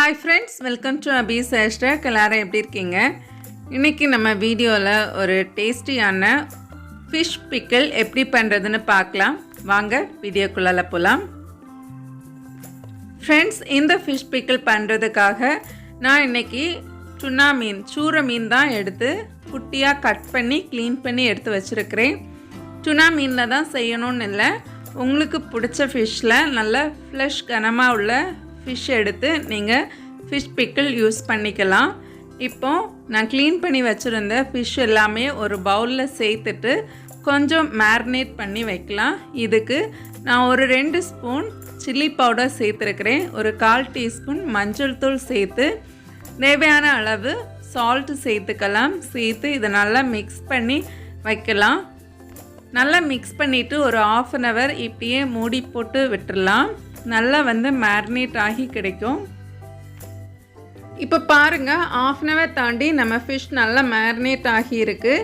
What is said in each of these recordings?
Hi friends, welcome to Abhi's Hashtag. எல்லாரும் எப்படி இருக்கீங்க? இன்னைக்கு நம்ம வீடியோல ஒரு டேஸ்டியான fish pickle எப்படி பண்றதுன்னு பார்க்கலாம். வாங்க வீடியோக்குள்ள போலாம். Friends, இந்த fish pickle பண்றதுக்காக நான் இன்னைக்கு tuna மீன், சூர மீன் தான் எடுத்து குட்டியா கட் பண்ணி க்ளீன் பண்ணி எடுத்து வச்சிருக்கேன். tuna மீன்ல தான் செய்யணும்னு இல்ல. உங்களுக்கு பிடிச்ச ஃபிஷ்ல நல்ல ஃப்ளஷ் கனமா உள்ள ஃபிஷ் எடுத்து நீங்கள் ஃபிஷ் பிக்கிள் யூஸ் பண்ணிக்கலாம். இப்போ நான் க்ளீன் பண்ணி வச்சுருந்த ஃபிஷ் எல்லாமே ஒரு பவுலில் சேர்த்துட்டு கொஞ்சம் மேரினேட் பண்ணி வைக்கலாம். இதுக்கு நான் ஒரு 2 ஸ்பூன் சில்லி பவுடர் சேர்த்துருக்கிறேன். ஒரு 1/4 டீஸ்பூன் மஞ்சள் தூள் சேர்த்து தேவையான அளவு சால்ட்டு சேர்த்துக்கலாம். சேர்த்து இதை நல்லா மிக்ஸ் பண்ணி வைக்கலாம். நல்லா மிக்ஸ் பண்ணிவிட்டு ஒரு 1/2 hour இப்படியே மூடி போட்டு விட்டுடலாம். நல்லா மேரினேட் ஆகி கிடைக்கும். இப்போ பாருங்கள், 1/2 hour தாண்டி நம்ம ஃபிஷ் நல்லா மேரினேட் ஆகியிருக்கு.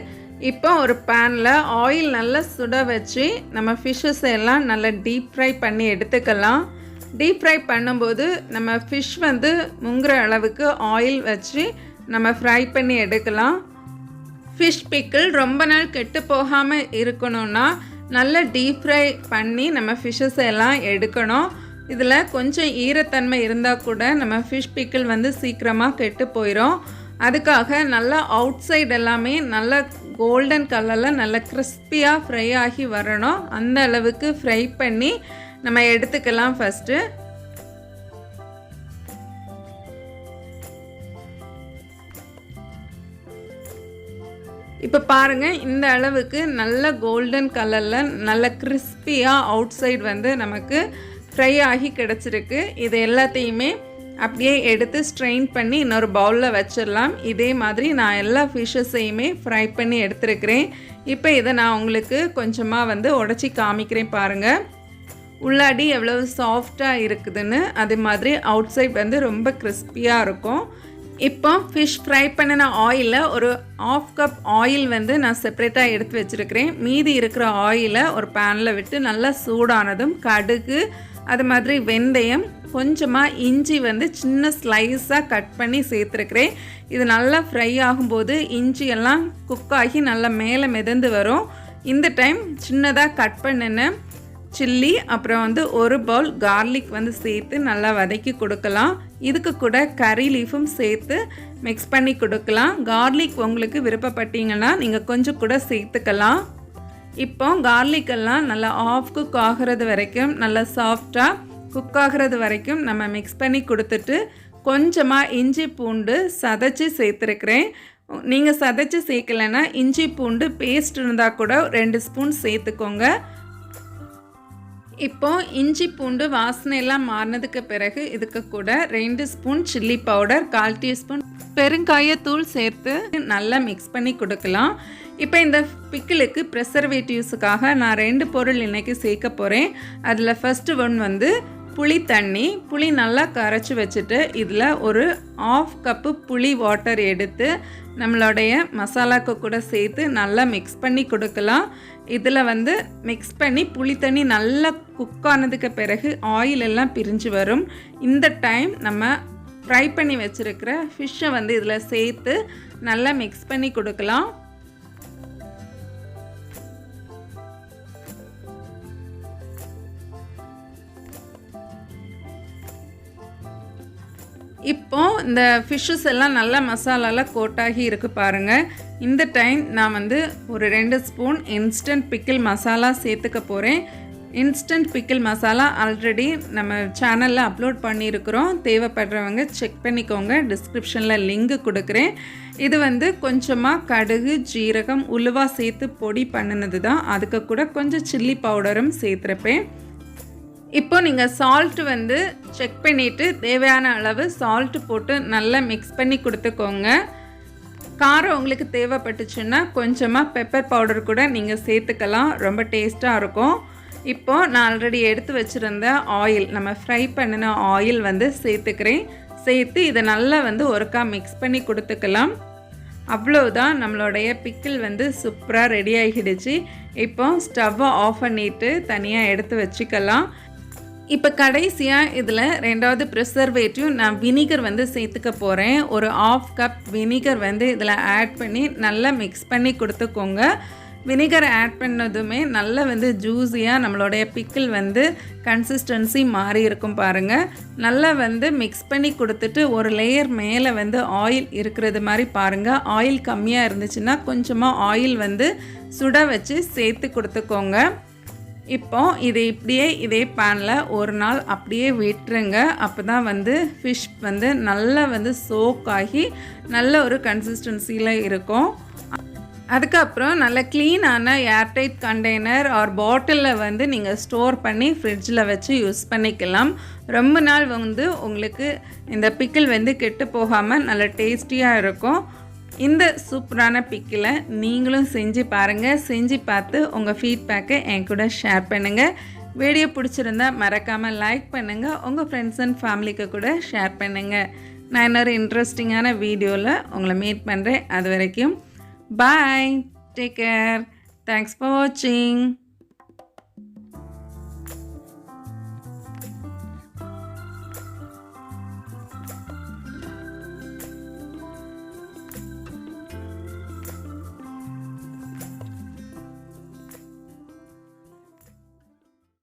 இப்போ ஒரு பேனில் ஆயில் நல்லா சுட வச்சு நம்ம ஃபிஷ்ஷஸ் எல்லாம் நல்லா டீப் ஃப்ரை பண்ணி எடுத்துக்கலாம். டீப் ஃப்ரை பண்ணும்போது நம்ம ஃபிஷ் முங்குற அளவுக்கு ஆயில் வச்சு நம்ம ஃப்ரை பண்ணி எடுக்கலாம். ஃபிஷ் பிக்கிள் ரொம்ப நாள் கெட்டு போகாமல் இருக்கணும்னா நல்லா டீப் ஃப்ரை பண்ணி நம்ம ஃபிஷ்ஷஸ் எல்லாம் எடுக்கணும். இதில் கொஞ்சம் ஈரத்தன்மை இருந்தால் கூட நம்ம ஃபிஷ் பிக்கிள் சீக்கிரமாக கெட்டு போயிடும். அதுக்காக நல்லா அவுட் சைடு எல்லாமே நல்லா கோல்டன் கலரில் நல்லா கிறிஸ்பியாக ஃப்ரை ஆகி வரணும். அந்த அளவுக்கு ஃப்ரை பண்ணி நம்ம எடுத்துக்கலாம். ஃபஸ்ட்டு இப்போ பாருங்கள், இந்த அளவுக்கு நல்ல கோல்டன் கலரில் நல்ல கிறிஸ்பியாக அவுட் சைடு நமக்கு ஃப்ரை ஆகி கிடச்சிருக்கு. இது எல்லாத்தையுமே அப்படியே எடுத்து ஸ்ட்ரெயின் பண்ணி இன்னொரு பவுலில் வச்சிடலாம். இதே மாதிரி நான் எல்லா ஃபிஷ்ஷஸையுமே ஃப்ரை பண்ணி எடுத்துருக்கிறேன். இப்போ இதை நான் உங்களுக்கு கொஞ்சமாக உடச்சி காமிக்கிறேன். பாருங்கள், உள்ளாடி எவ்வளவு சாஃப்டாக இருக்குதுன்னு. அதே மாதிரி அவுட் சைடு ரொம்ப கிறிஸ்பியாக இருக்கும். இப்போ ஃபிஷ் ஃப்ரை பண்ணின ஆயிலில் ஒரு 1/2 கப் ஆயில் நான் செப்பரேட்டாக எடுத்து வச்சுருக்கிறேன். மீதி இருக்கிற ஆயிலை ஒரு பேனில் விட்டு நல்லா சூடானதும் கடுகு, அது மாதிரி வெந்தயம், கொஞ்சமாக இஞ்சி சின்ன ஸ்லைஸாக கட் பண்ணி சேர்த்துருக்கிறேன். இது நல்லா ஃப்ரை ஆகும்போது இஞ்சி எல்லாம் குக் ஆகி நல்லா மேலே மிதந்து வரும். இந்த டைம் சின்னதாக கட் பண்ணின சில்லி, அப்புறம் ஒரு பவுல் கார்லிக் சேர்த்து நல்லா வதக்கி கொடுக்கலாம். இதுக்கு கூட கறி லீஃபும் சேர்த்து மிக்ஸ் பண்ணி கொடுக்கலாம். கார்லிக் உங்களுக்கு விருப்பப்பட்டீங்கன்னா நீங்கள் கொஞ்சம் கூட சேர்த்துக்கலாம். இப்போ கார்லிக்கெல்லாம் நல்லா ஆஃப் குக் ஆகிறது வரைக்கும் நல்லா சாஃப்டாக குக் ஆகிறது வரைக்கும் நம்ம மிக்ஸ் பண்ணி கொடுத்துட்டு கொஞ்சமாக இஞ்சி பூண்டு சதைச்சி சேர்த்துருக்கிறேன். நீங்கள் சதைச்சி சேர்க்கலைன்னா இஞ்சி பூண்டு பேஸ்ட் இருந்தால் கூட 2 ஸ்பூன் சேர்த்துக்கோங்க. இப்போ இஞ்சி பூண்டு வாசனையெல்லாம் மாறினதுக்கு பிறகு இதுக்கு கூட 2 ஸ்பூன் சில்லி பவுடர், 1/4 டீஸ்பூன் பெருங்காயத்தூள் சேர்த்து நல்லா மிக்ஸ் பண்ணி கொடுக்கலாம். இப்போ இந்த பிக்கிளுக்கு ப்ரெசர்வேட்டிவ்ஸுக்காக நான் 2 பொருள் இன்றைக்கி சேர்க்க போகிறேன். அதில் ஃபஸ்ட்டு ஒன் புளி தண்ணி. புளி நல்லா கரைச்சி வச்சுட்டு இதில் ஒரு 1/2 கப்பு புளி வாட்டர் எடுத்து நம்மளுடைய மசாலாக்கு கூட சேர்த்து நல்லா மிக்ஸ் பண்ணி கொடுக்கலாம். இதில் மிக்ஸ் பண்ணி புளி தண்ணி நல்லா குக் ஆனதுக்கு பிறகு ஆயில் எல்லாம் பிரிஞ்சு வரும். இந்த டைம் நம்ம ஃப்ரை பண்ணி வச்சுருக்கிற ஃபிஷ்ஷை இதில் சேர்த்து நல்லா மிக்ஸ் பண்ணி கொடுக்கலாம். இப்போ இந்த ஃபிஷ்ஷஸ் எல்லாம் நல்லா மசாலாலாம் கோட்டாகி இருக்குது பாருங்கள். இந்த டைம் நான் ஒரு 2 ஸ்பூன் இன்ஸ்டன்ட் பிக்கிள் மசாலா சேர்த்துக்க போகிறேன். இன்ஸ்டன்ட் பிக்கிள் மசாலா ஆல்ரெடி நம்ம சேனலில் அப்லோட் பண்ணியிருக்கிறோம். தேவைப்படுறவங்க செக் பண்ணிக்கோங்க. டிஸ்கிரிப்ஷனில் லிங்க் கொடுக்குறேன். இது கொஞ்சமாக கடுகு, ஜீரகம், உலுவா சேர்த்து பொடி பண்ணினது தான். அதுக்கு கூட கொஞ்சம் சில்லி பவுடரும் சேர்த்துருப்பேன். இப்போ நீங்கள் சால்ட்டு செக் பண்ணிவிட்டு தேவையான அளவு சால்ட்டு போட்டு நல்லா மிக்ஸ் பண்ணி கொடுத்துக்கோங்க. காரம் உங்களுக்கு தேவைப்பட்டுச்சுன்னா கொஞ்சமாக பெப்பர் பவுடர் கூட நீங்கள் சேர்த்துக்கலாம். ரொம்ப டேஸ்ட்டாக இருக்கும். இப்போது நான் ஆல்ரெடி எடுத்து வச்சுருந்த ஆயில், நம்ம ஃப்ரை பண்ணின ஆயில் சேர்த்துக்கிறேன். சேர்த்து இதை நல்லா ஒருக்கா மிக்ஸ் பண்ணி கொடுத்துக்கலாம். அவ்வளோதான், நம்மளுடைய பிக்கிள் சூப்பராக ரெடி ஆகிடுச்சு. இப்போ ஸ்டவ்வை ஆஃப் பண்ணிவிட்டு தனியாக எடுத்து வச்சுக்கலாம். இப்போ கடைசியாக இதில் ரெண்டாவது ப்ரிசர்வேட்டிவ் நான் வினிகர் வந்து சேர்த்துக்க போகிறேன். ஒரு 1/2 கப் வினிகர் வந்து இதில் ஆட் பண்ணி நல்லா மிக்ஸ் பண்ணி கொடுத்துக்கோங்க. வினிகர் ஆட் பண்ணதுமே நல்லா வந்து ஜூஸியாக நம்மளுடைய பிக்கிள் வந்து கன்சிஸ்டன்சி மாறி இருக்கும் பாருங்கள். நல்லா வந்து மிக்ஸ் பண்ணி கொடுத்துட்டு ஒரு லேயர் மேலே வந்து ஆயில் இருக்கிறது மாதிரி பாருங்கள். ஆயில் கம்மியாக இருந்துச்சுன்னா கொஞ்சமாக ஆயில் வந்து சுட வச்சு சேர்த்து கொடுத்துக்கோங்க. இப்போ இது இப்படியே இதே பேனில் ஒரு நாள் அப்படியே விட்டுருங்க. அப்போ தான் வந்து ஃபிஷ் வந்து நல்லா வந்து சோக் ஆகி நல்ல ஒரு கன்சிஸ்டன்சியில் இருக்கும். அதுக்கப்புறம் நல்ல க்ளீனான ஏர்டைட் கண்டெய்னர் ஆர் பாட்டிலில் வந்து நீங்கள் ஸ்டோர் பண்ணி ஃப்ரிட்ஜில் வச்சு யூஸ் பண்ணிக்கலாம். ரொம்ப நாள் வந்து உங்களுக்கு இந்த பிக்கிள் வந்து கெட்டு போகாமல் நல்ல டேஸ்டியாக இருக்கும். இந்த சூப்பரான பிக்கிளை நீங்களும் செஞ்சு பாருங்கள். செஞ்சு பார்த்து உங்கள் ஃபீட்பேக்கை என் கூட ஷேர் பண்ணுங்கள். வீடியோ பிடிச்சிருந்தா மறக்காமல் லைக் பண்ணுங்கள். உங்கள் ஃப்ரெண்ட்ஸ் அண்ட் ஃபேமிலிக்கு கூட ஷேர் பண்ணுங்கள். நான் இன்னொரு இன்ட்ரெஸ்டிங்கான வீடியோவில் உங்களை மீட் பண்ணுறேன். அது வரைக்கும் பாய், டேக் கேர், தேங்க்ஸ் ஃபார் வாட்சிங்.